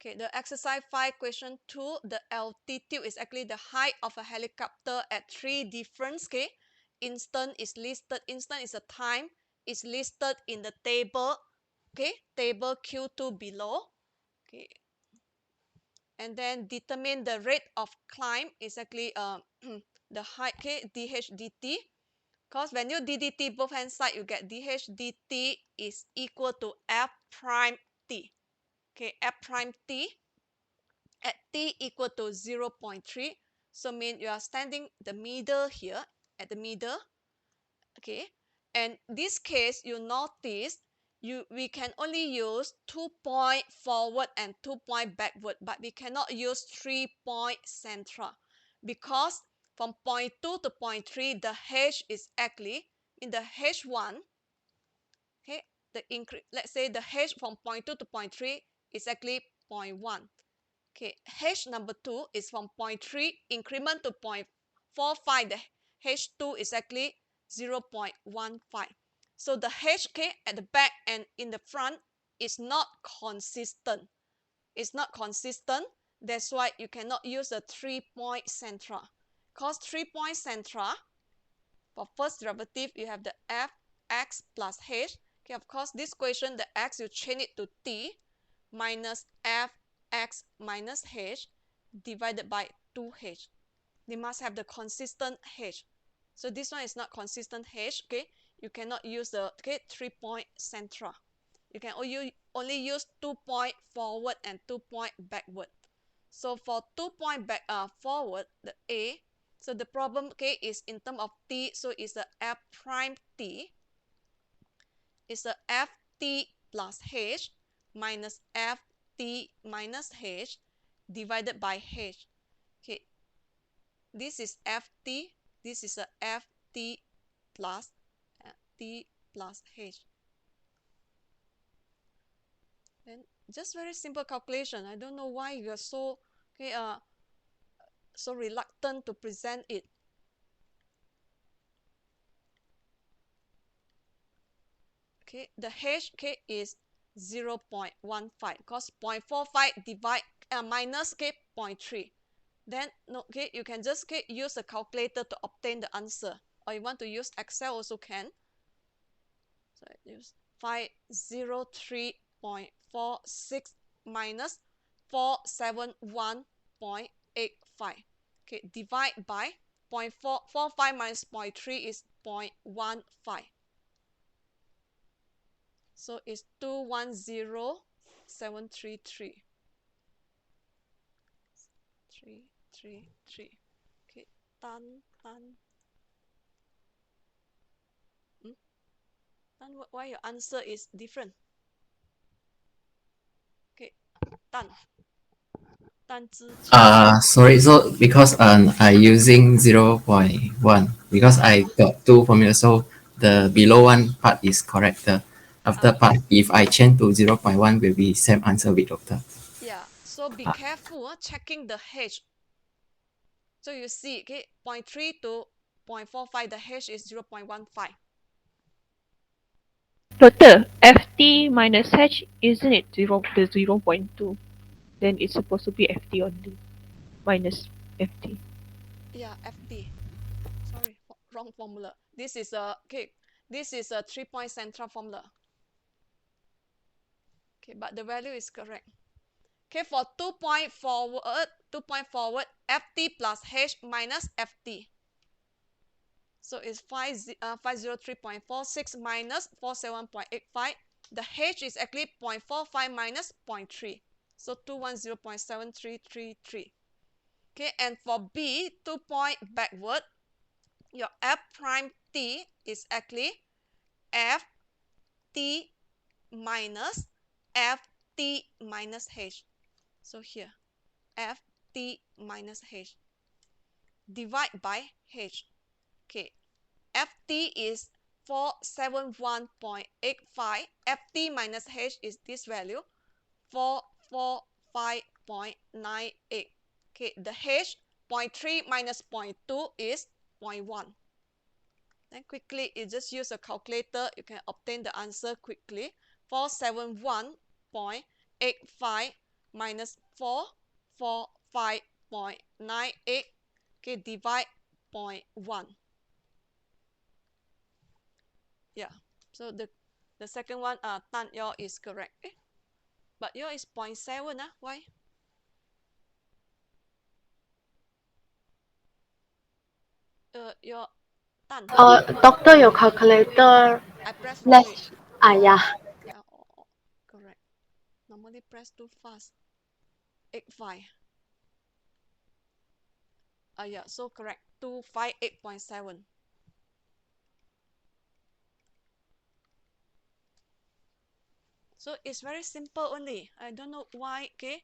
Okay, the exercise 5 question 2, the altitude is actually the height of a helicopter at 3 different instant is listed. Instant is a time, is listed in the table, okay, table Q2 below. Okay, and then determine the rate of climb is actually the height, okay, dh dt. Because when you ddt both hand side, you get dh dt is equal to f prime t. Okay, f prime t at t equal to 0.3. So mean you are standing the middle here, at the middle. Okay, and this case you notice we can only use 2-point forward and 2-point backward, but we cannot use 3-point central, because from point 2 to point 3 the h is actually in the h1. Okay, let's say the h from point 2 to point 3 is actually 0.1. Okay, h number 2 is from point 3 increment to 0.45. The h2 is actually 0.15. So the hk at the back and in the front is not consistent. It's not consistent. That's why you cannot use a 3-point centra. Because 3-point centra, for first derivative, you have the fx plus h. Okay, of course, this question, the x, you change it to t minus fx minus h divided by 2h. They must have the consistent h. So this one is not consistent h. Okay, you cannot use the 3-point centra. You can only use 2-point forward and 2-point backward. So for 2-point forward, the a, so the problem is in terms of t, so it's the f prime t is the ft plus h minus ft minus h divided by h. Okay, this is ft, this is a ft plus t plus h. Then just very simple calculation. I don't know why you are so so reluctant to present it. Okay, the h is 0.15 because 0.45 divide minus 0.3. Then no, you can just use a calculator to obtain the answer, or you want to use Excel also can. So I use 503.46 minus 471.85. Okay, divide by 0.445 minus 0.3 is 0.15. So it's 210733. 333. Okay, done. Then why your answer is different? Okay, done. Sorry, so because I using 0.1 because I got two formula, so the below one part is correct. The after part, if I change to 0.1 will be same answer with doctor. Yeah, so be careful checking the h. So you see, okay, 0.3 to 0.45, the h is 0.15. Doctor, ft minus h, isn't it the 0.2? Then it's supposed to be ft only, minus ft. Yeah, ft. Sorry, wrong formula. This is a This is a 3-point central formula. Okay, but the value is correct. Okay, for 2-point forward, ft plus h minus ft. So it's 503.46 minus 47.85. The h is actually 0.45 minus 0.3. So 210.7333. Okay, and for B, 2-point backward, your f prime t is actually f t minus f t minus h. So here, f t minus h divide by h. Okay, ft is 471.85. ft minus h is this value, 445.98. Okay, the h 0.3 minus 0.2 is 0.1. Then quickly you just use a calculator, you can obtain the answer quickly. 471.85 minus 445.98. Okay, divide 0.1. Yeah, so the second one, Tan, your is correct. But your is 0.7. Why? Your Tan, Doctor, your calculator I press wrongly. less. Yeah. Oh, yeah, correct. Normally press too fast. 85. Yeah, so correct. 258.7. So it's very simple only. I don't know why. Okay,